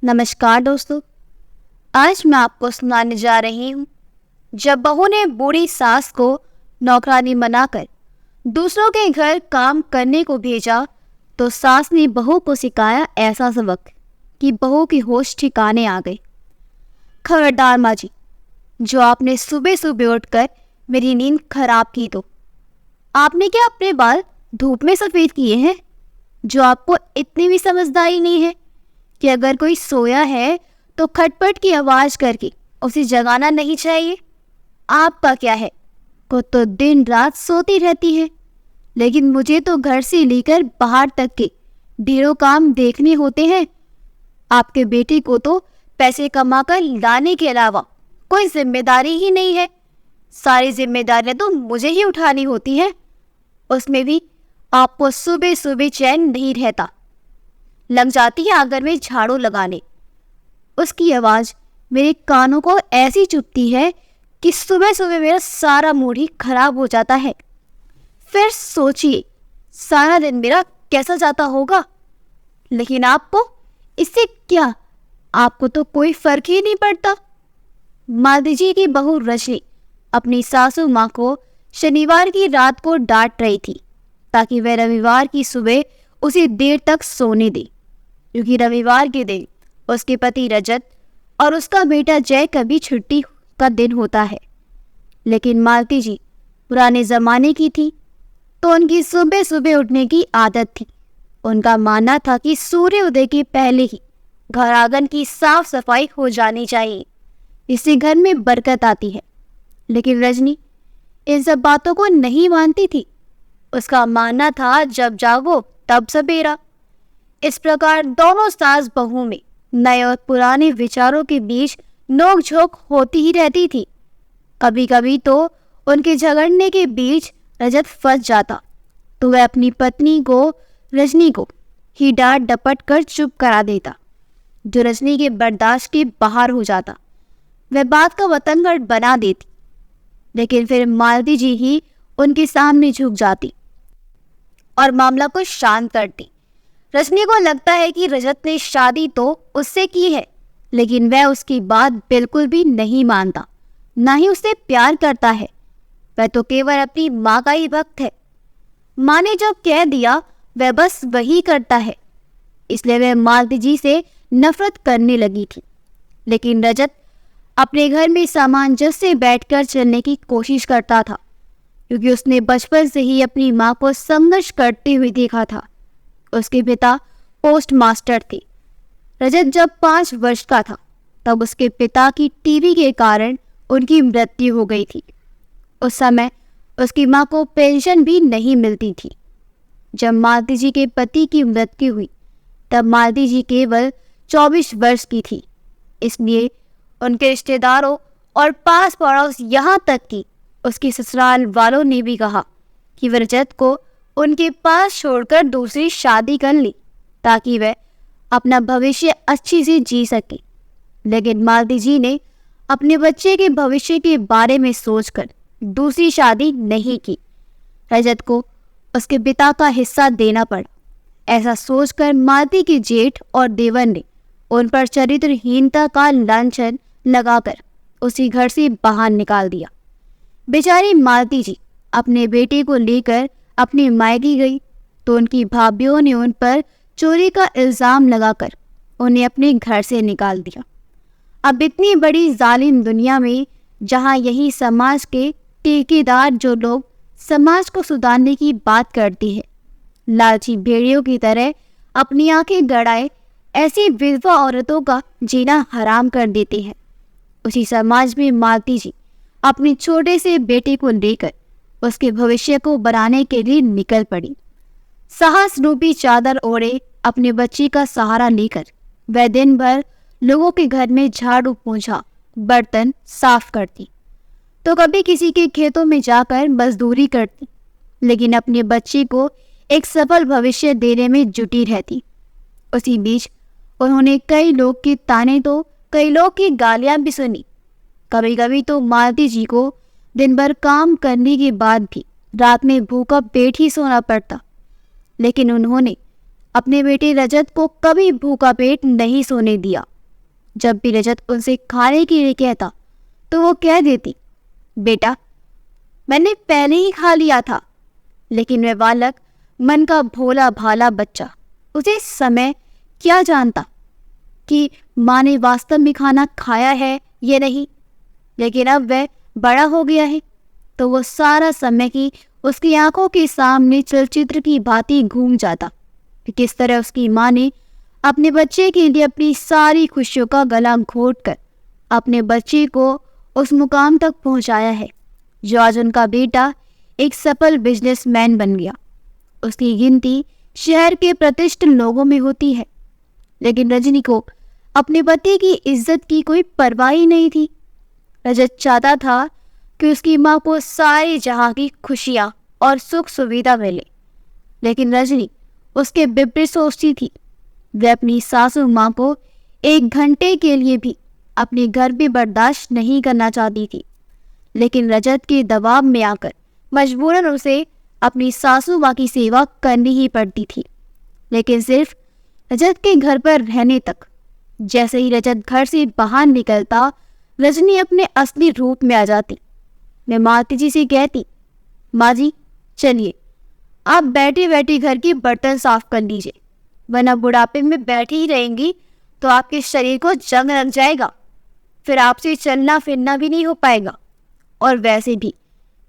नमस्कार दोस्तों। आज मैं आपको सुनाने जा रही हूँ जब बहू ने बूढ़ी सास को नौकरानी बनाकर दूसरों के घर काम करने को भेजा तो सास ने बहू को सिखाया ऐसा सबक कि बहू की होश ठिकाने आ गई। खबरदार माँ जी, जो आपने सुबह सुबह उठकर मेरी नींद खराब की तो आपने क्या अपने बाल धूप में सफ़ेद किए हैं? जो आपको इतनी भी समझदारी नहीं है कि अगर कोई सोया है तो खटपट की आवाज़ करके उसे जगाना नहीं चाहिए। आपका क्या है, को तो दिन रात सोती रहती है, लेकिन मुझे तो घर से लेकर बाहर तक के ढेरों काम देखने होते हैं। आपके बेटे को तो पैसे कमाकर लाने के अलावा कोई जिम्मेदारी ही नहीं है। सारी जिम्मेदारियां तो मुझे ही उठानी होती हैं। उसमें भी आपको सुबह सुबह चैन नहीं रहता। लग जाती है आंगन में झाड़ू लगाने। उसकी आवाज़ मेरे कानों को ऐसी चुभती है कि सुबह सुबह मेरा सारा मूड ही खराब हो जाता है। फिर सोचिए सारा दिन मेरा कैसा जाता होगा। लेकिन आपको इससे क्या, आपको तो कोई फर्क ही नहीं पड़ता। मालती जी की बहू रजनी अपनी सासू माँ को शनिवार की रात को डांट रही थी ताकि वह रविवार की सुबह उसे देर तक सोने दे, क्योंकि रविवार के दिन उसके पति रजत और उसका बेटा जय कभी छुट्टी का दिन होता है। लेकिन मालती जी पुराने ज़माने की थी तो उनकी सुबह सुबह उठने की आदत थी। उनका मानना था कि सूर्य उदय के पहले ही घर आंगन की साफ सफाई हो जानी चाहिए, इससे घर में बरकत आती है। लेकिन रजनी इन सब बातों को नहीं मानती थी। उसका मानना था जब जागो तब सवेरा। इस प्रकार दोनों सास बहू में नए और पुराने विचारों के बीच नोक-झोंक होती ही रहती थी। कभी कभी तो उनके झगड़ने के बीच रजत फंस जाता तो वह अपनी पत्नी को रजनी को ही डांट डपट कर चुप करा देता, जो रजनी के बर्दाश्त के बाहर हो जाता। वह बात का वतनगढ़ बना देती, लेकिन फिर मालती जी ही उनके सामने झुक जाती और मामला को शांत करती। रजनी को लगता है कि रजत ने शादी तो उससे की है, लेकिन वह उसकी बात बिल्कुल भी नहीं मानता, ना ही उससे प्यार करता है। वह तो केवल अपनी माँ का ही भक्त है। माँ ने जो कह दिया वह बस वही करता है, इसलिए वह मालती जी से नफरत करने लगी थी। लेकिन रजत अपने घर में सामंजस्य से बैठकर चलने की कोशिश करता था, क्योंकि उसने बचपन से ही अपनी माँ को संघर्ष करते हुए देखा था। उसके पिता पोस्ट मास्टर थे। रजत जब 5 वर्ष का था तब उसके पिता की टीबी के कारण उनकी मृत्यु हो गई थी। उस समय उसकी माँ को पेंशन भी नहीं मिलती थी। जब मालती जी के पति की मृत्यु हुई तब मालती जी केवल 24 वर्ष की थी। इसलिए उनके रिश्तेदारों और पास पड़ोस यहाँ तक कि उसके ससुराल वालों ने भी कहा कि वह रजत को उनके पास छोड़कर दूसरी शादी कर ली ताकि वह अपना भविष्य अच्छी से जी सके। लेकिन मालती जी ने अपने बच्चे के भविष्य के बारे में सोचकर दूसरी शादी नहीं की। रजत को उसके पिता का हिस्सा देना पड़ा। ऐसा सोचकर मालती के जेठ और देवर ने उन पर चरित्रहीनता का लांछन लगाकर उसी घर से बाहर निकाल दिया। बेचारी मालती जी अपने बेटे को लेकर अपनी मायके गई तो उनकी भाभीियों ने उन पर चोरी का इल्ज़ाम लगाकर उन्हें अपने घर से निकाल दिया। अब इतनी बड़ी जालिम दुनिया में जहां यही समाज के ठेकेदार जो लोग समाज को सुधारने की बात करते हैं, लालची भेड़ियों की तरह अपनी आंखें गड़ाए ऐसी विधवा औरतों का जीना हराम कर देते हैं, उसी समाज में मालती जी अपने छोटे से बेटे को लेकर उसके भविष्य को बनाने के लिए निकल पड़ी। साहस रूपी चादर ओढ़े अपने बच्ची का सहारा लेकर वह दिन भर लोगों के घर में झाड़ू पोंछा बर्तन साफ करती तो कभी किसी के खेतों में जाकर मजदूरी करती, लेकिन अपने बच्ची को एक सफल भविष्य देने में जुटी रहती। उसी बीच उन्होंने कई लोग के ताने तो कई लोग की गालियां भी सुनी। कभी कभी तो मालती जी को दिन भर काम करने के बाद भी रात में भूखा पेट ही सोना पड़ता, लेकिन उन्होंने अपने बेटे रजत को कभी भूखा पेट नहीं सोने दिया। जब भी रजत उनसे खाने के लिए कहता तो वो कह देती, बेटा मैंने पहले ही खा लिया था। लेकिन वह बालक, मन का भोला भाला बच्चा, उसे समय क्या जानता कि माँ ने वास्तव में खाना खाया है या नहीं। लेकिन अब वह बड़ा हो गया है तो वो सारा समय की उसकी आंखों के सामने चलचित्र की भांति घूम जाता कि किस तरह उसकी माँ ने अपने बच्चे के लिए अपनी सारी खुशियों का गला घोंटकर अपने बच्चे को उस मुकाम तक पहुंचाया है जो आज उनका बेटा एक सफल बिजनेसमैन बन गया। उसकी गिनती शहर के प्रतिष्ठित लोगों में होती है, लेकिन रजनी को अपने पति की इज्जत की कोई परवाह ही नहीं थी। रजत चाहता था कि उसकी माँ को सारे जहां की खुशियाँ और सुख सुविधा मिले, लेकिन रजनी उसके विपरीत सोचती थी। वह अपनी सासू माँ को 1 घंटे के लिए भी अपने घर में बर्दाश्त नहीं करना चाहती थी, लेकिन रजत के दबाव में आकर मजबूरन उसे अपनी सासू माँ की सेवा करनी ही पड़ती थी। लेकिन सिर्फ रजत के घर पर रहने तक। जैसे ही रजत घर से बाहर निकलता, रजनी अपने असली रूप में आ जाती। मैं माती जी से कहती, माँ जी चलिए आप बैठे बैठे घर के बर्तन साफ कर लीजिए, वरना बुढ़ापे में बैठी ही रहेंगी तो आपके शरीर को जंग लग जाएगा, फिर आपसे चलना फिरना भी नहीं हो पाएगा। और वैसे भी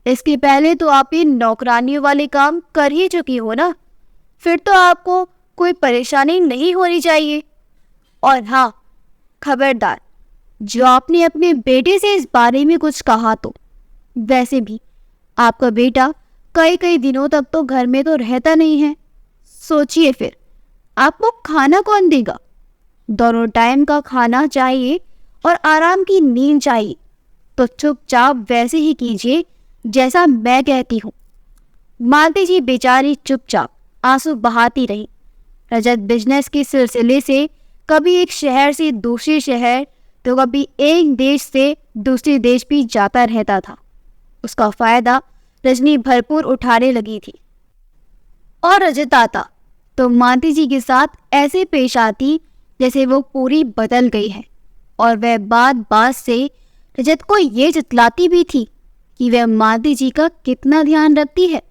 इसके पहले तो आप ये नौकरानियों वाले काम कर ही चुकी हो ना, फिर तो आपको कोई परेशानी नहीं होनी चाहिए। और हाँ, खबरदार, जो आपने अपने बेटे से इस बारे में कुछ कहा तो वैसे भी आपका बेटा कई कई दिनों तक तो घर में तो रहता नहीं है। सोचिए फिर आपको खाना कौन देगा? दोनों टाइम का खाना चाहिए और आराम की नींद चाहिए, तो चुपचाप वैसे ही कीजिए जैसा मैं कहती हूँ। मालती जी बेचारी चुपचाप आंसू बहाती रही। रजत बिजनेस के सिलसिले से कभी एक शहर से दूसरे शहर तो कभी एक देश से दूसरे देश भी जाता रहता था। उसका फायदा रजनी भरपूर उठाने लगी थी और रजत आता तो मालती जी के साथ ऐसे पेश आती जैसे वो पूरी बदल गई है, और वह बात बात से रजत को ये जतलाती भी थी कि वह मालती जी का कितना ध्यान रखती है।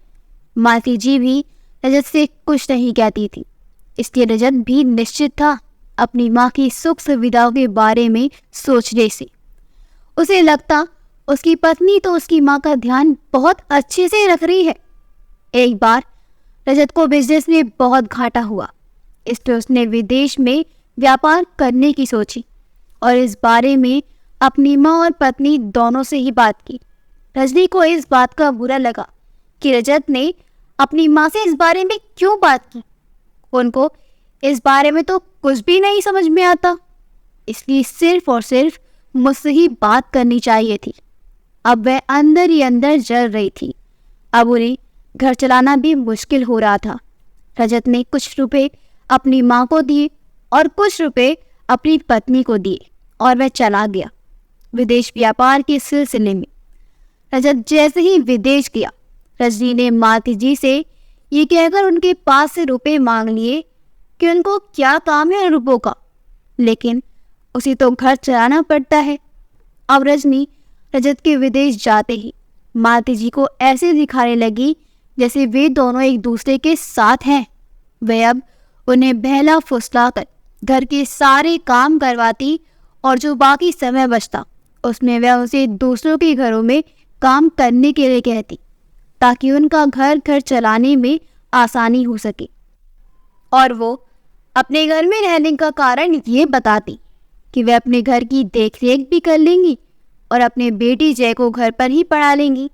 मालती जी भी रजत से कुछ नहीं कहती थी, इसलिए रजत भी निश्चित था अपनी माँ की सुख सुविधाओं के बारे में सोचने से। उसे लगता उसकी पत्नी तो उसकी माँ का ध्यान बहुत अच्छे से रख रही है। एक बार रजत को बिजनेस में बहुत घाटा हुआ, इसलिए उसने विदेश में व्यापार करने की सोची और इस बारे में अपनी माँ और पत्नी दोनों से ही बात की। रजनी को इस बात का बुरा लगा कि रजत ने अपनी माँ से इस बारे में क्यों बात की। उनको इस बारे में तो कुछ भी नहीं समझ में आता, इसलिए सिर्फ और सिर्फ मुझसे ही बात करनी चाहिए थी। अब वह अंदर ही अंदर जल रही थी। अब उन्हें घर चलाना भी मुश्किल हो रहा था। रजत ने कुछ रुपए अपनी माँ को दिए और कुछ रुपए अपनी पत्नी को दिए और वह चला गया विदेश व्यापार के सिलसिले में। रजत जैसे ही विदेश गया, रजनी ने मालती जी से ये कहकर उनके पास से रुपए मांग लिए कि उनको क्या काम है रुपयों का, लेकिन उसे तो घर चलाना पड़ता है। अब रजनी रजत के विदेश जाते ही मालती जी को ऐसे दिखाने लगी जैसे वे दोनों एक दूसरे के साथ हैं। वह अब उन्हें बहला फुसलाकर घर के सारे काम करवाती और जो बाकी समय बचता उसमें वह उसे दूसरों के घरों में काम करने के लिए कहती, ताकि उनका घर चलाने में आसानी हो सके। और वो अपने घर में रहने का कारण ये बताती कि वह अपने घर की देखरेख भी कर लेंगी और अपने बेटी जय को घर पर ही पढ़ा लेंगी,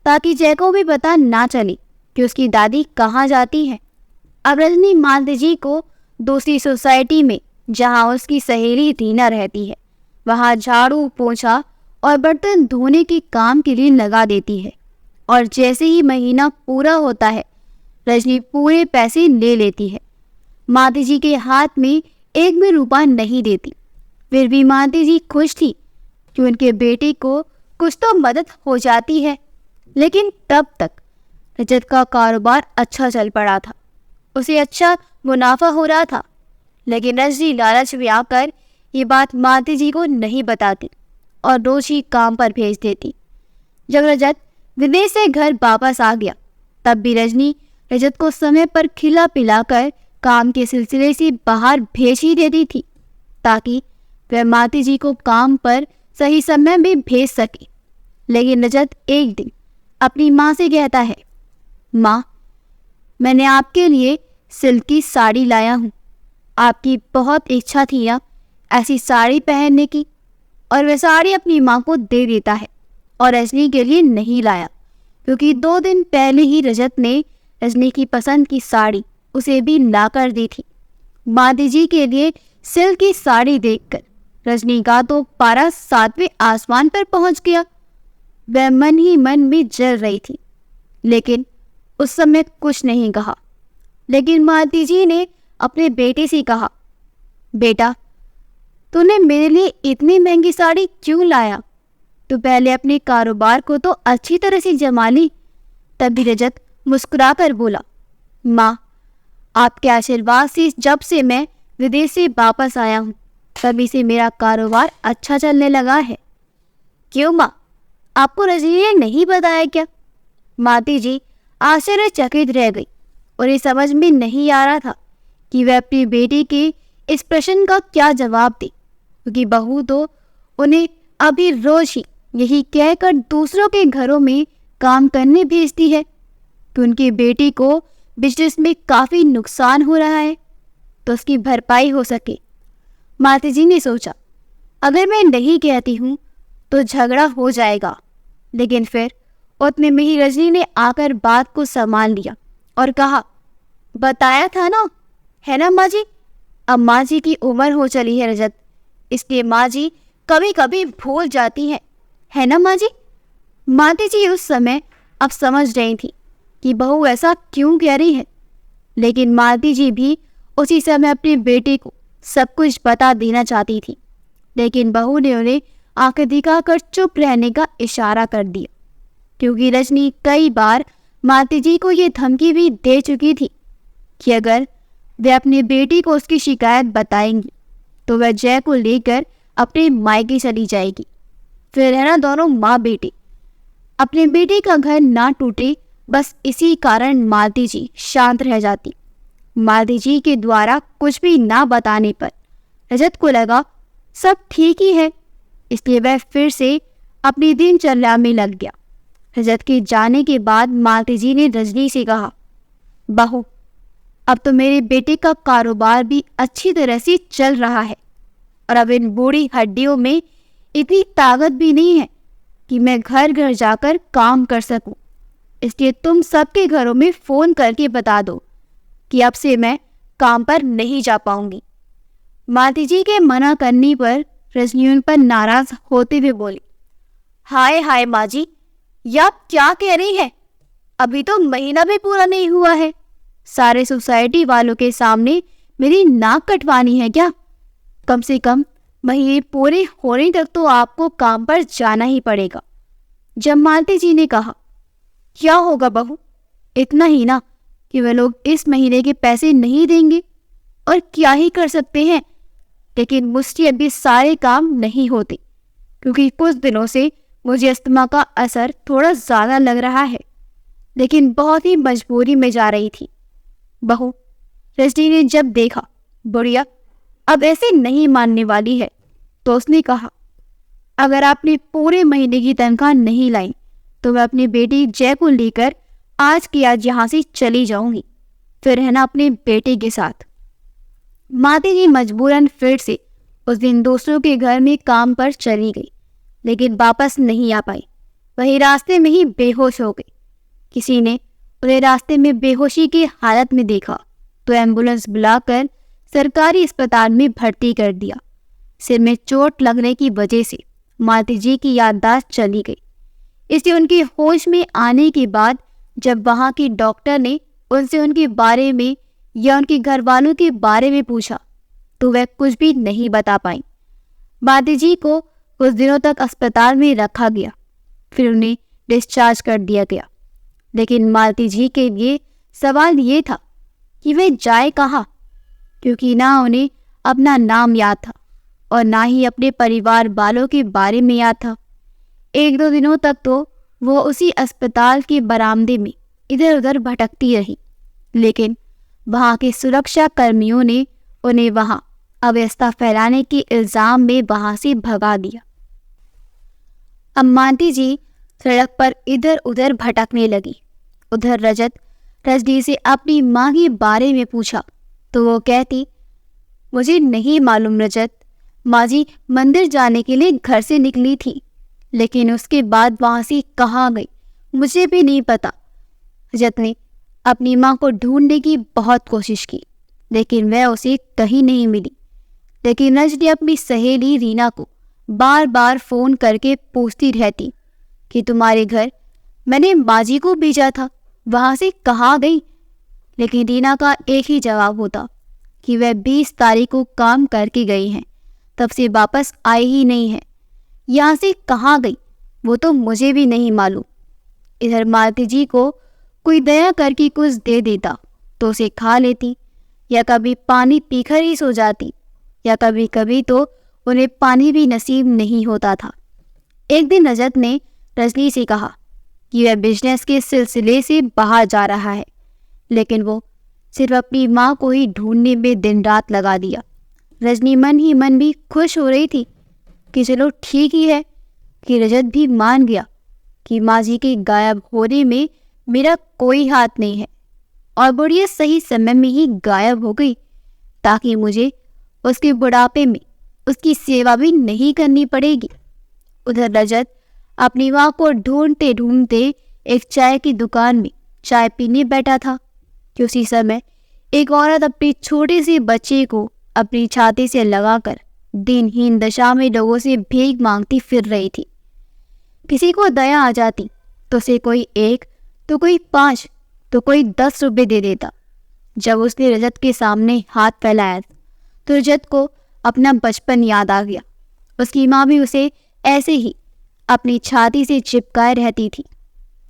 ताकि जय को भी पता ना चले कि उसकी दादी कहाँ जाती है। अब रजनी मालती जी को दूसरी सोसाइटी में, जहाँ उसकी सहेली रीना रहती है, वहाँ झाड़ू पोंछा और बर्तन धोने के काम के लिए लगा देती है। और जैसे ही महीना पूरा होता है, रजनी पूरे पैसे ले लेती है। मालती जी के हाथ में एक भी रुपया नहीं देती। फिर भी मालती जी खुश थी कि उनके बेटे को कुछ तो मदद हो जाती है। लेकिन तब तक रजत का कारोबार अच्छा चल पड़ा था, उसे अच्छा मुनाफा हो रहा था। लेकिन रजनी लालच में आकर ये बात मालती जी को नहीं बताती और रोज ही काम पर भेज देती। जब रजत विदेश से घर वापस आ गया तब भी रजनी रजत को समय पर खिला पिलाकर काम के सिलसिले से बाहर भेज ही देती थी ताकि वह मालती जी को काम पर सही समय में भेज सके। लेकिन रजत एक दिन अपनी माँ से कहता है, माँ, मैंने आपके लिए सिल्क की साड़ी लाया हूँ। आपकी बहुत इच्छा थी ना ऐसी साड़ी पहनने की। और वह साड़ी अपनी माँ को दे देता है और रजनी के लिए नहीं लाया क्योंकि 2 दिन पहले ही रजत ने रजनी की पसंद की साड़ी उसे भी ला कर दी थी। मालती जी के लिए सिल्क की साड़ी देखकर रजनी का तो पारा 7वें आसमान पर पहुंच गया। वह मन ही मन में जल रही थी लेकिन उस समय कुछ नहीं कहा। लेकिन मालती जी ने अपने बेटे से कहा, बेटा, तूने मेरे लिए इतनी महंगी साड़ी क्यों लाया? तू पहले अपने कारोबार को तो अच्छी तरह से जमा ली। तभी रजत मुस्कुराकर बोला, माँ, आपके आशीर्वाद से जब से मैं विदेश से वापस आया हूँ तभी से मेरा कारोबार अच्छा चलने लगा है। क्यों माँ, आपको रजनी ने नहीं बताया क्या? मालती जी आश्चर्यचकित रह गई। उन्हें समझ में नहीं आ रहा था कि वह अपनी बेटी के इस प्रश्न का क्या जवाब दे क्योंकि बहू तो उन्हें अभी रोज ही यही कहकर दूसरों के घरों में काम करने भेजती है कि उनकी बेटी को बिजनेस में काफ़ी नुकसान हो रहा है तो उसकी भरपाई हो सके। मालती जी ने सोचा, अगर मैं नहीं कहती हूँ तो झगड़ा हो जाएगा। लेकिन फिर उतने में ही रजनी ने आकर बात को संभाल लिया और कहा, बताया था ना, है ना माँ जी? अब माँ जी की उम्र हो चली है रजत, इसलिए माँ जी कभी कभी भूल जाती है ना माँ जी? मालती जी उस समय अब समझ रही थी कि बहू ऐसा क्यों कह रही है। लेकिन मालती जी भी उसी समय अपनी बेटी को सब कुछ बता देना चाहती थी। लेकिन बहू ने उन्हें आंखें दिखाकर चुप रहने का इशारा कर दिया क्योंकि रजनी कई बार मालती जी को ये धमकी भी दे चुकी थी कि अगर वे अपनी बेटी को उसकी शिकायत बताएंगी तो वह जय को लेकर अपने मायके चली जाएगी। फिर है ना दोनों माँ बेटी। अपने बेटी का घर ना टूटे बस इसी कारण मालती जी शांत रह जाती। मालती जी के द्वारा कुछ भी ना बताने पर रजत को लगा सब ठीक ही है, इसलिए वह फिर से अपनी दिनचर्या में लग गया। रजत के जाने के बाद मालती जी ने रजनी से कहा, बहू, अब तो मेरे बेटे का कारोबार भी अच्छी तरह से चल रहा है और अब इन बूढ़ी हड्डियों में इतनी ताकत भी नहीं है कि मैं घर घर जाकर काम कर सकूं। इसलिए तुम सबके घरों में फ़ोन करके बता दो कि अब से मैं काम पर नहीं जा पाऊंगी। मालती जी के मना करने पर रजनी उन पर नाराज होते हुए बोली, हाय हाय माँ जी, ये आप क्या कह रही है? अभी तो महीना भी पूरा नहीं हुआ है। सारे सोसाइटी वालों के सामने मेरी नाक कटवानी है क्या? कम से कम महीने पूरे होने तक तो आपको काम पर जाना ही पड़ेगा। जब मालती जी ने कहा, क्या होगा बहू, इतना ही ना कि वे लोग इस महीने के पैसे नहीं देंगे और क्या ही कर सकते हैं। लेकिन मुझसे अभी सारे काम नहीं होते क्योंकि कुछ दिनों से मुझे अस्थमा का असर थोड़ा ज़्यादा लग रहा है, लेकिन बहुत ही मजबूरी में जा रही थी। बहू, रजनी ने जब देखा बुढ़िया अब ऐसे नहीं मानने वाली है तो उसने कहा, अगर आपने पूरे महीने की तनख्वाह नहीं लाई तो मैं अपनी बेटी जय को लेकर आज की आज यहाँ से चली जाऊंगी, फिर है ना अपने बेटे के साथ। मालती जी मजबूरन फिर से उस दिन दूसरों के घर में काम पर चली गई, लेकिन वापस नहीं आ पाई। वही रास्ते में ही बेहोश हो गई। किसी ने उन्हें रास्ते में बेहोशी की हालत में देखा तो एम्बुलेंस बुलाकर सरकारी अस्पताल में भर्ती कर दिया। सिर में चोट लगने की वजह से मालती जी की याददाश्त चली गई, इसलिए उनकी होश में आने के बाद जब वहाँ की डॉक्टर ने उनसे उनके बारे में या उनके घर वालों के बारे में पूछा तो वह कुछ भी नहीं बता पाई। मालती जी को कुछ दिनों तक अस्पताल में रखा गया, फिर उन्हें डिस्चार्ज कर दिया गया। लेकिन मालती जी के लिए सवाल ये था कि वे जाए कहाँ, क्योंकि ना उन्हें अपना नाम याद था और ना ही अपने परिवार वालों के बारे में याद था। 1-2 दिनों तक तो वो उसी अस्पताल के बरामदे में इधर उधर भटकती रही, लेकिन वहाँ के सुरक्षा कर्मियों ने उन्हें वहाँ अव्यवस्था फैलाने के इल्जाम में वहाँ से भगा दिया। अब मालती जी सड़क पर इधर उधर भटकने लगी। उधर रजनी से अपनी माँ के बारे में पूछा तो वो कहती, मुझे नहीं मालूम रजत, माँ जी मंदिर जाने के लिए घर से निकली थी, लेकिन उसके बाद वहाँ से कहाँ गई मुझे भी नहीं पता। रजत ने अपनी माँ को ढूंढने की बहुत कोशिश की, लेकिन वह उसे कहीं नहीं मिली। लेकिन रजनी अपनी सहेली रीना को बार बार फ़ोन करके पूछती रहती कि तुम्हारे घर मैंने माँ जी को भेजा था, वहाँ से कहाँ गई। लेकिन रीना का एक ही जवाब होता कि वह 20 तारीख को काम करके गई हैं, तब से वापस आई ही नहीं है। यहाँ से कहाँ गई वो तो मुझे भी नहीं मालूम। इधर मालती जी को कोई दया करके कुछ दे देता तो उसे खा लेती, या कभी पानी पीकर ही सो जाती, या कभी कभी तो उन्हें पानी भी नसीब नहीं होता था। एक दिन रजत ने रजनी से कहा कि वह बिजनेस के सिलसिले से बाहर जा रहा है, लेकिन वो सिर्फ अपनी माँ को ही ढूंढने में दिन रात लगा दिया। रजनी मन ही मन भी खुश हो रही थी कि चलो ठीक ही है कि रजत भी मान गया कि माँ जी के गायब होने में मेरा कोई हाथ नहीं है, और बुढ़िया सही समय में ही गायब हो गई ताकि मुझे उसके बुढ़ापे में उसकी सेवा भी नहीं करनी पड़ेगी। उधर रजत अपनी माँ को ढूंढते ढूंढते एक चाय की दुकान में चाय पीने बैठा था कि उसी समय एक औरत अपने छोटे से बच्चे को अपनी छाती से लगाकर दिनहीन दशा में लोगों से भीख मांगती फिर रही थी। किसी को दया आ जाती तो उसे कोई 1, तो कोई 5, तो कोई 10 रुपए दे देता। जब उसने रजत के सामने हाथ फैलाया तो रजत को अपना बचपन याद आ गया। उसकी माँ भी उसे ऐसे ही अपनी छाती से चिपकाए रहती थी।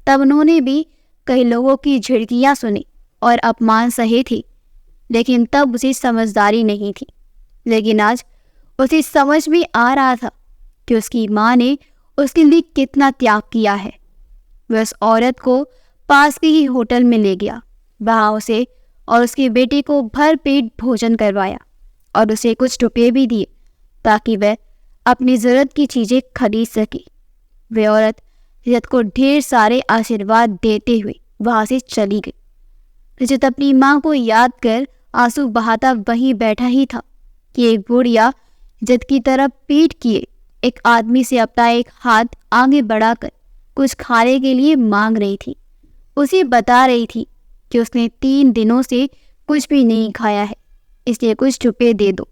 तब उन्होंने भी कई लोगों की झिड़कियाँ सुनी और अपमान सहे थे, लेकिन तब उसे समझदारी नहीं थी। लेकिन आज उसे समझ में आ रहा था कि उसकी माँ ने उसके लिए कितना त्याग किया है। वह उस औरत को पास के ही होटल में ले गया, वहाँ उसे और उसके बेटे को भर पेट भोजन करवाया और उसे कुछ रुपये भी दिए ताकि वह अपनी ज़रूरत की चीज़ें खरीद सके। वह औरत रजत को ढेर सारे आशीर्वाद देते हुए वहाँ से चली गई। रजत अपनी माँ को याद कर आंसू बहाता वहीं बैठा ही था कि एक बुढ़िया रजत की तरफ पीठ किए एक आदमी से अपना एक हाथ आगे बढ़ाकर कुछ खाने के लिए मांग रही थी। उसे बता रही थी कि उसने 3 दिनों से कुछ भी नहीं खाया है, इसलिए कुछ रुपये दे दो।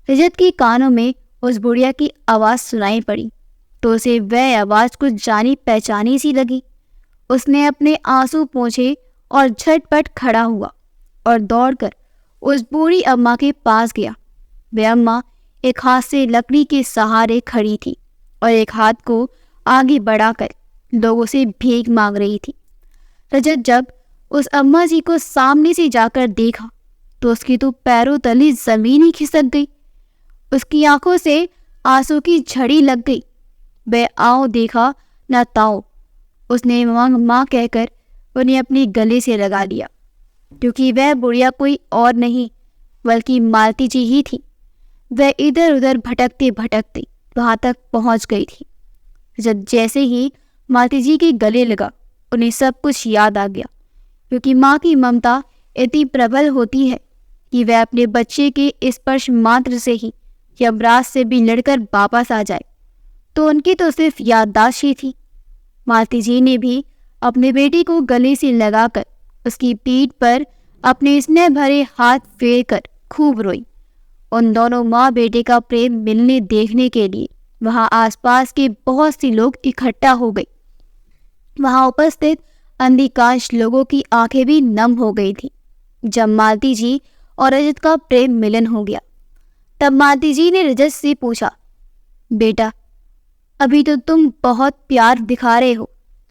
रजत के कानों में उस बुढ़िया की आवाज़ सुनाई पड़ी तो उसे वह आवाज़ कुछ जानी पहचानी सी लगी। उसने अपने आंसू पोंछे और झटपट खड़ा हुआ और दौड़कर उस बूढ़ी अम्मा के पास गया। वह अम्मा एक हाथ से लकड़ी के सहारे खड़ी थी और एक हाथ को आगे बढ़ाकर लोगों से भीख मांग रही थी। रजत जब उस अम्मा जी को सामने से जाकर देखा तो उसकी तो पैरों तले जमीन ही खिसक गई। उसकी आंखों से आंसू की झड़ी लग गई। वह आओ देखा न ताओ, उसने माँ कहकर उन्हें अपने गले से लगा लिया, क्योंकि वह बुढ़िया कोई और नहीं बल्कि मालती जी ही थी। वह इधर उधर भटकते भटकते वहाँ तक पहुँच गई थी। जब जैसे ही मालती जी के गले लगा उन्हें सब कुछ याद आ गया, क्योंकि माँ की ममता इतनी प्रबल होती है कि वह अपने बच्चे के स्पर्श मात्र से ही यमराज से भी लड़कर वापस आ जाए। तो उनकी तो सिर्फ याददाश्त ही थी। मालती जी ने भी अपने बेटे को गले से लगाकर उसकी पीठ पर अपने स्नेह भरे हाथ फेर कर खूब रोई। उन दोनों माँ बेटे का प्रेम मिलने देखने के लिए वहाँ आसपास के बहुत से लोग इकट्ठा हो गए। वहाँ उपस्थित अधिकांश लोगों की आंखें भी नम हो गई थी। जब मालती जी और रजत का प्रेम मिलन हो गया तब मालती जी ने रजत से पूछा, बेटा अभी तो तुम बहुत प्यार दिखा रहे हो,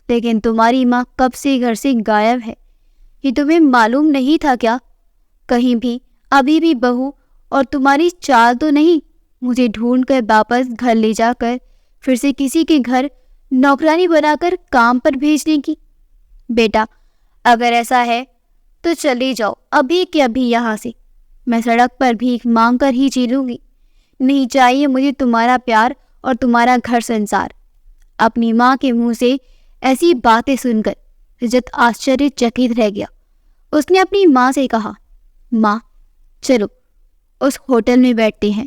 लेकिन तुम्हारी माँ कब से घर से गायब है, ये तुम्हें मालूम नहीं था क्या? कहीं भी अभी भी बहू और तुम्हारी चाल तो नहीं, मुझे ढूंढकर वापस घर ले जाकर फिर से किसी के घर नौकरानी बनाकर काम पर भेजने की? बेटा, अगर ऐसा है तो चले जाओ अभी के अभी यहाँ से। मैं सड़क पर भीख मांग कर ही जी लूंगी। नहीं चाहिए मुझे तुम्हारा प्यार और तुम्हारा घर संसार। अपनी माँ के मुंह से ऐसी बातें सुनकर रजत आश्चर्यचकित रह गया। उसने अपनी माँ से कहा, माँ चलो उस होटल में बैठते हैं,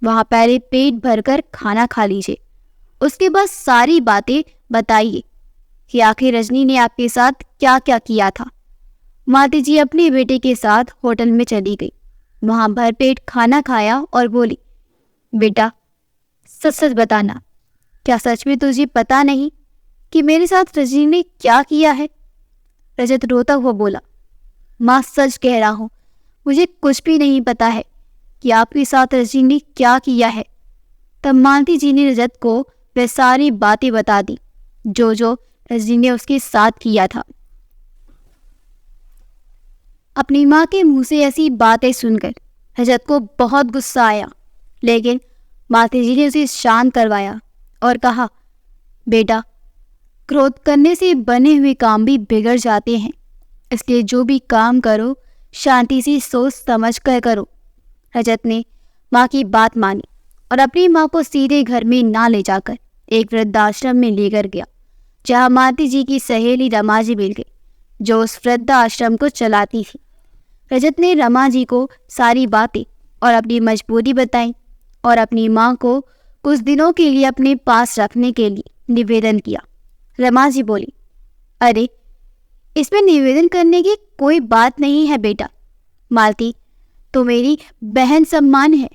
वहाँ पहले पेट भरकर खाना खा लीजिए, उसके बाद सारी बातें बताइए कि आखिर रजनी ने आपके साथ क्या क्या किया था। माती जी अपने बेटे के साथ होटल में चली गई। वहाँ भरपेट खाना खाया और बोली, बेटा सच सच बताना, क्या सच में तुझे पता नहीं कि मेरे साथ रजनी ने क्या किया है? रजत रोता हुआ बोला, माँ सच कह रहा हूँ, मुझे कुछ भी नहीं पता है कि आपके साथ रजनी ने क्या किया है। तब मालती जी ने रजत को वह सारी बातें बता दी जो जो रजनी ने उसके साथ किया था। अपनी माँ के मुंह से ऐसी बातें सुनकर रजत को बहुत गुस्सा आया, लेकिन मालती जी ने उसे शांत करवाया और कहा, बेटा क्रोध करने से बने हुए काम भी बिगड़ जाते हैं, इसलिए जो भी काम करो शांति से सोच समझ कर करो। रजत ने माँ की बात मानी और अपनी माँ को सीधे घर में ना ले जाकर एक वृद्धाश्रम में लेकर गया, जहाँ मालती जी की सहेली रमा जी मिल गई, जो उस वृद्धाश्रम को चलाती थी। रजत ने रमा जी को सारी बातें और अपनी मजबूरी बताई और अपनी माँ को कुछ दिनों के लिए अपने पास रखने के लिए निवेदन किया। रमा जी बोली, अरे इसमें निवेदन करने की कोई बात नहीं है बेटा, मालती तो मेरी बहन सम्मान है,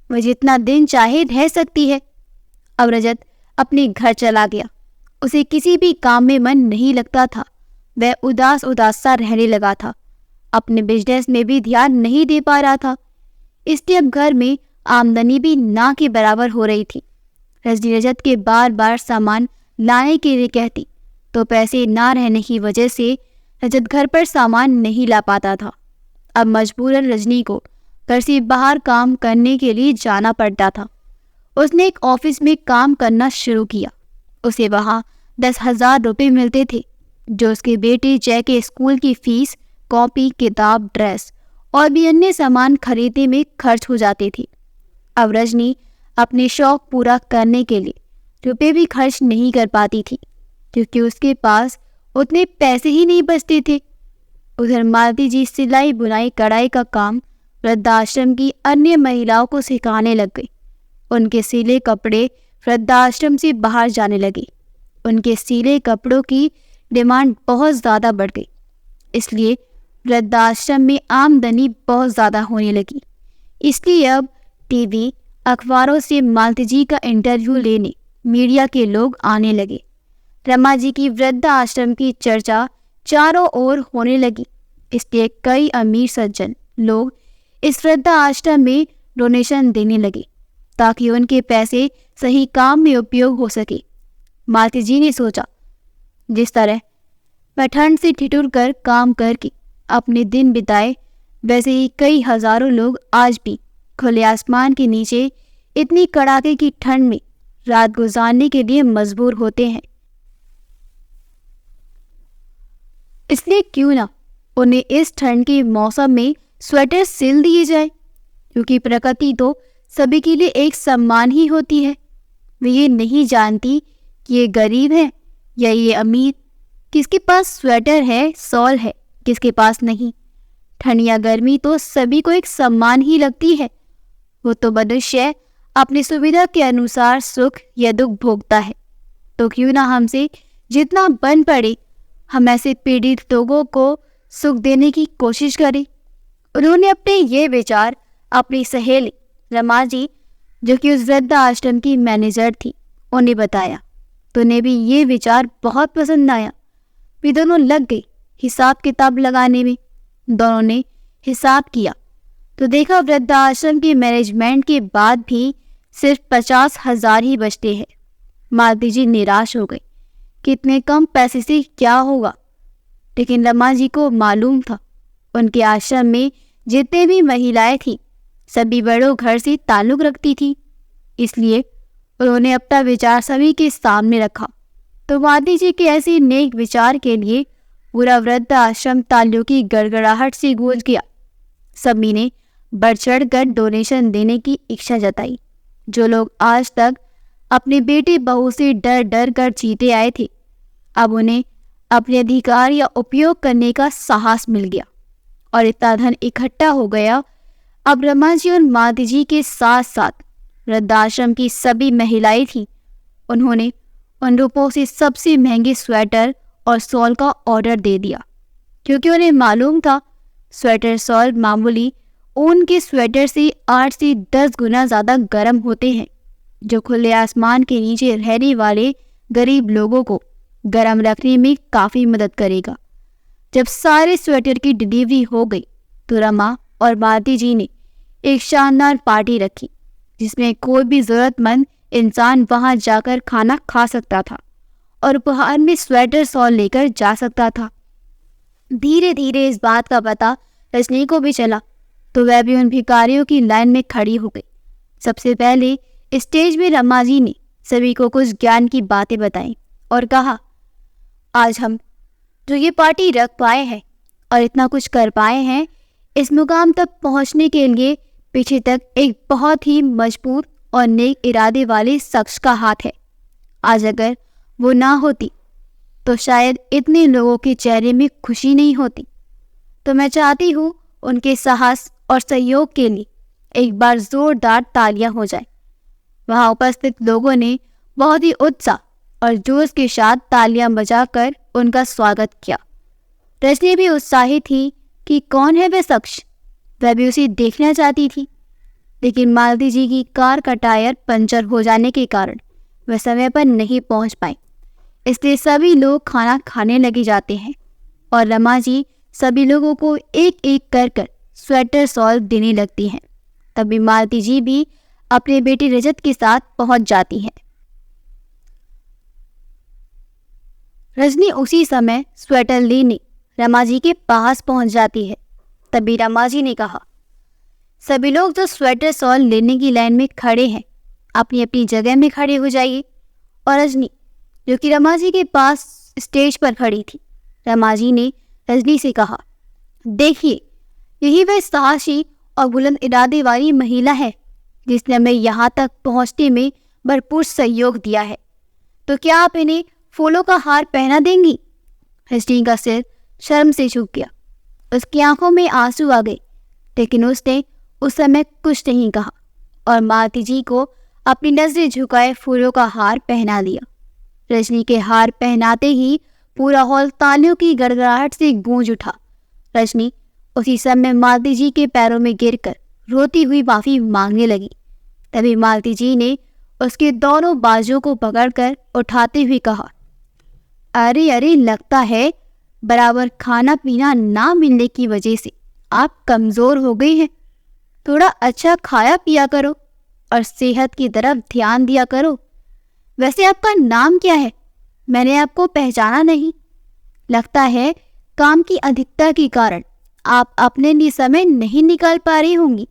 वह जितना दिन चाहे रह सकती है। अब रजत अपने घर चला गया। उसे किसी भी काम में मन नहीं लगता था। वह उदास उदास सा रहने लगा था। अपने बिजनेस में भी ध्यान नहीं दे पा रहा था, इसलिए अब घर में आमदनी भी ना के बराबर हो रही थी। रजनी रजत के बार बार सामान लाने के लिए कहती तो पैसे ना रहने की वजह से रजत घर पर सामान नहीं ला पाता था। अब मजबूरन रजनी को घर से बाहर काम करने के लिए जाना पड़ता था। उसने एक ऑफिस में काम करना शुरू किया। उसे वहाँ 10,000 रुपये मिलते थे, जो उसके बेटे जय के स्कूल की फीस, कॉपी, किताब, ड्रेस और भी अन्य सामान खरीदने में खर्च हो जाते थे। अब रजनी अपने शौक पूरा करने के लिए रुपये भी खर्च नहीं कर पाती थी, क्योंकि उसके पास उतने पैसे ही नहीं बचते थे। उधर मालती जी सिलाई बुनाई कढ़ाई का काम वृद्धाश्रम की अन्य महिलाओं को सिखाने लग गई। उनके सिले कपड़े वृद्धाश्रम से बाहर जाने लगे। उनके सिले कपड़ों की डिमांड बहुत ज़्यादा बढ़ गई, इसलिए वृद्धाश्रम में आमदनी बहुत ज़्यादा होने लगी। इसलिए अब टीवी, अखबारों से मालती जी का इंटरव्यू लेने मीडिया के लोग आने लगे। रमा जी की वृद्धाश्रम की चर्चा चारों ओर होने लगी, इसलिए कई अमीर सज्जन लोग इस वृद्धाश्रम में डोनेशन देने लगे ताकि उनके पैसे सही काम में उपयोग हो सके। मालती जी ने सोचा, जिस तरह मैं ठंड से ठिठुर कर काम करके अपने दिन बिताए, वैसे ही कई हजारों लोग आज भी खुले आसमान के नीचे इतनी कड़ाके की ठंड में रात गुजारने के लिए मजबूर होते हैं। इसलिए क्यों ना उन्हें इस ठंड के मौसम में स्वेटर सिल दिए जाए, क्योंकि प्रकृति तो सभी के लिए एक सम्मान ही होती है। वे ये नहीं जानती कि ये गरीब है या ये अमीर, किसके पास स्वेटर है, शॉल है, किसके पास नहीं। ठंड या गर्मी तो सभी को एक सम्मान ही लगती है। वो तो मनुष्य अपनी सुविधा के अनुसार सुख या दुख भोगता है। तो क्यों ना हमसे जितना बन पड़े हम ऐसे पीड़ित लोगों को सुख देने की कोशिश करें। उन्होंने अपने ये विचार अपनी सहेली रमा जी, जो कि उस वृद्धाश्रम की मैनेजर थी, उन्हें बताया तो उन्हें भी ये विचार बहुत पसंद आया। वे दोनों लग गई हिसाब किताब लगाने में। दोनों ने हिसाब किया तो देखा वृद्धाश्रम के मैनेजमेंट के बाद भी सिर्फ 50,000 ही बचते हैं। मालती जी निराश हो गई कि इतने कम पैसे से क्या होगा, लेकिन रमा जी को मालूम था उनके आश्रम में जितने भी महिलाएं थी सभी बड़ों घर से ताल्लुक रखती थी। इसलिए उन्होंने अपना विचार सभी के सामने रखा। तो माती जी के ऐसे नेक विचार के लिए पूरा वृद्ध आश्रम तालियों की गड़गड़ाहट से गूंज गया। सभी ने बढ़ चढ़ कर डोनेशन देने की इच्छा जताई। जो लोग आज तक अपने बेटे बहू से डर डर कर जीते आए थे, अब उन्हें अपने अधिकार या उपयोग करने का साहस मिल गया और इतना धन इकट्ठा हो गया। अब रमा जी और माती जी के साथ साथ वृद्धाश्रम की सभी महिलाएं थीं। उन्होंने उन रुपयों से सबसे महंगे स्वेटर और शॉल का ऑर्डर दे दिया, क्योंकि उन्हें मालूम था स्वेटर शॉल मामूली ऊन के स्वेटर से 8 से 10 गुना ज़्यादा गर्म होते हैं, जो खुले आसमान के नीचे रहने वाले गरीब लोगों को गर्म रखने में काफ़ी मदद करेगा। जब सारे स्वेटर की डिलीवरी हो गई तो रमा और माती जी ने एक शानदार पार्टी रखी, जिसमें कोई भी ज़रूरतमंद इंसान वहां जाकर खाना खा सकता था और उपहार में स्वेटर शॉल लेकर जा सकता था। धीरे धीरे इस बात का पता रजनी को भी चला, तो वह भी उन भिखारियों की लाइन में खड़ी हो गई। सबसे पहले स्टेज में रमा जी ने सभी को कुछ ज्ञान की बातें बताई और कहा, आज हम जो ये पार्टी रख पाए हैं और इतना कुछ कर पाए हैं, इस मुकाम तक पहुंचने के लिए पीछे तक एक बहुत ही मजबूत और नेक इरादे वाले शख्स का हाथ है। आज अगर वो ना होती तो शायद इतने लोगों के चेहरे में खुशी नहीं होती। तो मैं चाहती हूँ उनके साहस और सहयोग के लिए एक बार जोरदार तालियां हो जाए। वहां उपस्थित लोगों ने बहुत ही उत्साह और जोश के साथ तालियां बजाकर उनका स्वागत किया। रजनी भी उत्साहित थी कि कौन है वह शख्स, वह भी उसे देखना चाहती थी। लेकिन मालती जी की कार का टायर पंचर हो जाने के कारण वह समय पर नहीं पहुंच पाए, इसलिए सभी लोग खाना खाने लगे जाते हैं और रमा जी सभी लोगों को एक एक कर स्वेटर शॉल देने लगती हैं। तभी मालती जी भी अपने बेटे रजत के साथ पहुंच जाती हैं। रजनी उसी समय स्वेटर लेने रमा जी के पास पहुंच जाती है। तभी रमा जी ने कहा, सभी लोग जो स्वेटर शॉल लेने की लाइन में खड़े हैं, अपनी अपनी जगह में खड़े हो जाइए। और रजनी, जो कि रमा जी के पास स्टेज पर खड़ी थी, रमा जी ने रजनी से कहा, देखिए, यही वह साहसी और बुलंद इरादे वाली महिला है जिसने हमें यहाँ तक पहुँचने में भरपूर सहयोग दिया है। तो क्या आप इन्हें फूलों का हार पहना देंगी? रजनी का सिर शर्म से झुक गया। उसकी आंखों में आंसू आ गए, लेकिन उसने उस समय कुछ नहीं कहा और मालती जी को अपनी नजरें झुकाए फूलों का हार पहना दिया। रजनी के हार पहनाते ही पूरा हॉल तालियों की गड़गड़ाहट से गूंज उठा। रजनी उसी समय मालती जी के पैरों में गिरकर रोती हुई माफी मांगने लगी। तभी मालती जी ने उसके दोनों बाजुओं को पकड़कर उठाते हुए कहा, अरे अरे, लगता है बराबर खाना पीना ना मिलने की वजह से आप कमज़ोर हो गई हैं। थोड़ा अच्छा खाया पिया करो और सेहत की तरफ ध्यान दिया करो। वैसे आपका नाम क्या है? मैंने आपको पहचाना नहीं। लगता है काम की अधिकता के कारण आप अपने लिए समय नहीं निकाल पा रही होंगी,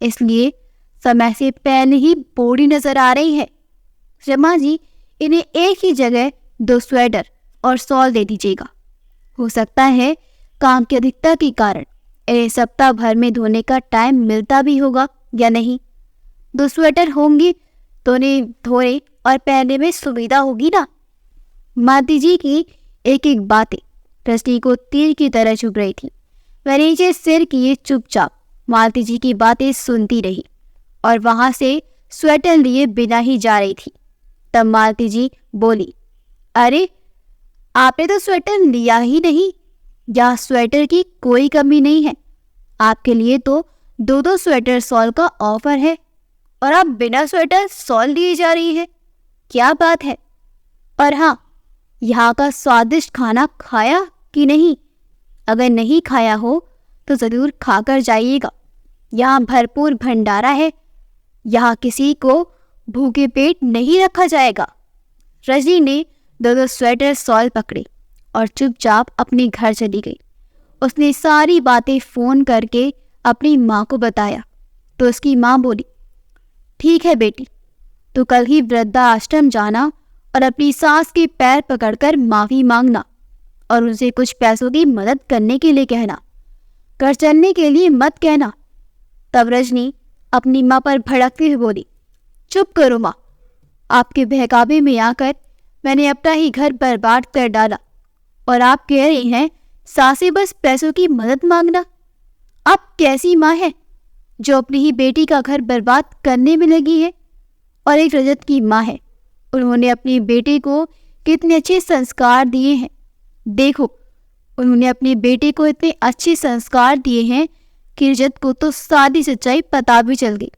इसलिए समय से पहले ही बूढ़ी नजर आ रही है। रमा जी, इन्हें एक ही जगह 2 स्वेटर और शॉल दे दीजिएगा। हो सकता है काम की अधिकता के कारण इन्हें सप्ताह भर में धोने का टाइम मिलता भी होगा या नहीं। 2 स्वेटर होंगे तो उन्हें धोने और पहनने में सुविधा होगी ना। माती जी की एक एक बातें रजनी को तीर की तरह चुभ रही थी। वह नीचे सिर किए चुपचाप मालती जी की बातें सुनती रही और वहां से स्वेटर लिए बिना ही जा रही थी। तब मालती जी बोली, अरे, आपने तो स्वेटर लिया ही नहीं। यहाँ स्वेटर की कोई कमी नहीं है। आपके लिए तो 2-2 स्वेटर शॉल का ऑफर है और आप बिना स्वेटर शॉल लिए जा रही है। क्या बात है? और हाँ, यहाँ का स्वादिष्ट खाना खाया कि नहीं? अगर नहीं खाया हो तो ज़रूर खाकर जाइएगा। यहाँ भरपूर भंडारा है। यहाँ किसी को भूखे पेट नहीं रखा जाएगा। रजनी ने 2-2 स्वेटर शॉल पकड़े और चुपचाप अपने घर चली गई। उसने सारी बातें फ़ोन करके अपनी माँ को बताया तो उसकी माँ बोली, ठीक है बेटी, तो कल ही वृद्धाश्रम जाना और अपनी सास के पैर पकड़कर माफी मांगना और उनसे कुछ पैसों की मदद करने के लिए कहना, घर चलने के लिए मत कहना। तब रजनी अपनी माँ पर भड़कते हुए बोली, चुप करो माँ, आपके बहकावे में आकर मैंने अपना ही घर बर्बाद कर डाला और आप कह रही हैं सासे बस पैसों की मदद मांगना। आप कैसी माँ है जो अपनी ही बेटी का घर बर्बाद करने में लगी है। और एक रजत की माँ है, उन्होंने अपनी बेटे को कितने अच्छे संस्कार दिए हैं। देखो, उन्होंने अपनी बेटे को इतने अच्छे संस्कार दिए हैं कि रजत को तो सारी सच्चाई पता भी चल गई,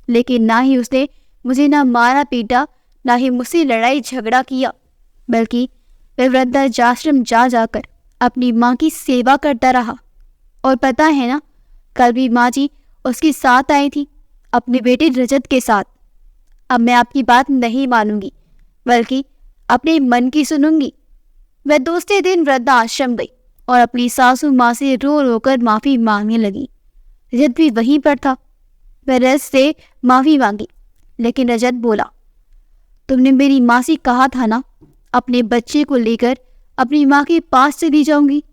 लेकिन ना ही उसने मुझे ना मारा पीटा, ना ही मुझसे लड़ाई झगड़ा किया, बल्कि वह वृद्धाश्रम जा जाकर अपनी माँ की सेवा करता रहा। और पता है ना, कल भी माँ जी उसके साथ आई थी, अपने बेटे रजत के साथ। अब मैं आपकी बात नहीं मानूंगी, बल्कि अपने मन की सुनूंगी। वह दूसरे दिन वृद्धाश्रम गई और अपनी सासू माँ से रो रो कर माफ़ी मांगने लगी। रजत भी वहीं पर था। वह रजत से माफ़ी मांगी, लेकिन रजत बोला, तुमने मेरी माँ से कहा था ना अपने बच्चे को लेकर अपनी माँ के पास चली जाऊंगी,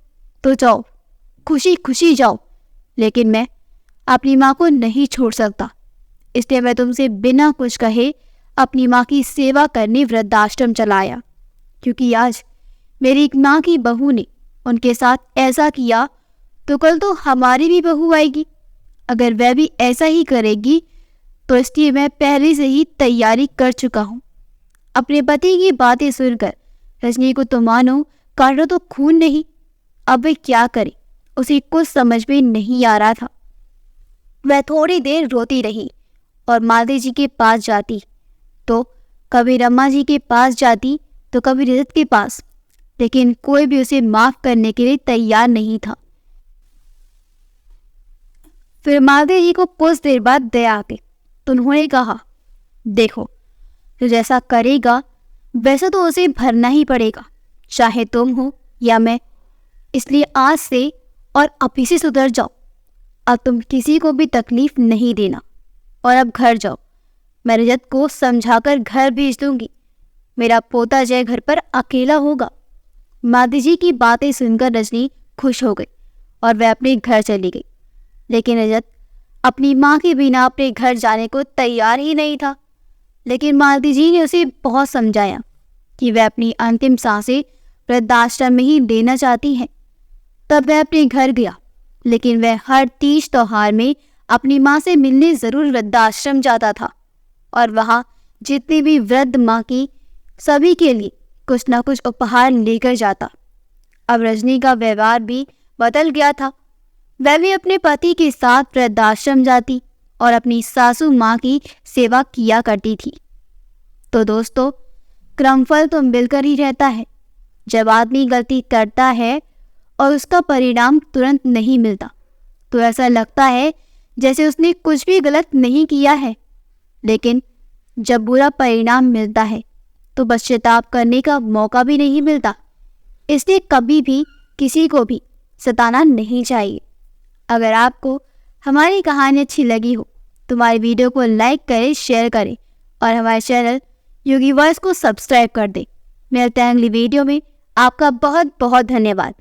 तो जाओ, खुशी खुशी जाओ, लेकिन मैं अपनी माँ को नहीं छोड़ सकता। इसलिए मैं तुमसे बिना कुछ कहे अपनी माँ की सेवा करने वृद्धाश्रम चला आया, क्योंकि आज मेरी एक माँ की बहू ने उनके साथ ऐसा किया तो कल तो हमारी भी बहू आएगी। अगर वह भी ऐसा ही करेगी तो इसलिए मैं पहले से ही तैयारी कर चुका हूँ। अपने पति की बातें सुनकर रजनी को तो मानो काटो तो खून नहीं। अब वह क्या करे, उसे कुछ समझ में नहीं आ रहा था। वह थोड़ी देर रोती रही और मालती जी के पास जाती, तो कभी रमा जी के पास जाती तो कभी रजत के पास, लेकिन कोई भी उसे माफ करने के लिए तैयार नहीं था। फिर मालती जी को कुछ देर बाद दया आ गई, तो उन्होंने कहा, देखो, जो जैसा करेगा वैसा तो उसे भरना ही पड़ेगा, चाहे तुम हो या मैं। इसलिए आज से और अभी से सुधर जाओ। अब तुम किसी को भी तकलीफ नहीं देना और अब घर जाओ। मैं रजत को समझाकर घर भेज दूंगी। मेरा पोता जय घर पर अकेला होगा। मादी जी की बातें सुनकर रजनी खुश हो गई और वह अपने घर चली गई। लेकिन रजत अपनी माँ के बिना अपने घर जाने को तैयार ही नहीं था। लेकिन मालती जी ने उसे बहुत समझाया कि वह अपनी अंतिम सांसें वृद्धाश्रम में ही लेना चाहती है। तब वह अपने घर गया, लेकिन वह हर तीज त्योहार में अपनी माँ से मिलने जरूर वृद्धाश्रम जाता था और वहाँ जितनी भी वृद्ध माँ की सभी के लिए कुछ न कुछ उपहार लेकर जाता। अब रजनी का व्यवहार भी बदल गया था। वह भी अपने पति के साथ वृद्धाश्रम जाती और अपनी सासू माँ की सेवा किया करती थी। तो दोस्तों, क्रमफल तो मिलकर ही रहता है। जब आदमी गलती करता है और उसका परिणाम तुरंत नहीं मिलता, तो ऐसा लगता है जैसे उसने कुछ भी गलत नहीं किया है। लेकिन जब बुरा परिणाम मिलता है तो पश्चाताप करने का मौका भी नहीं मिलता। इसलिए कभी भी किसी को भी सताना नहीं चाहिए। अगर आपको हमारी कहानी अच्छी लगी हो तो हमारी वीडियो को लाइक करें, शेयर करें और हमारे चैनल योगी वॉइस को सब्सक्राइब कर दें। मिलते हैं अगली वीडियो में। आपका बहुत बहुत धन्यवाद।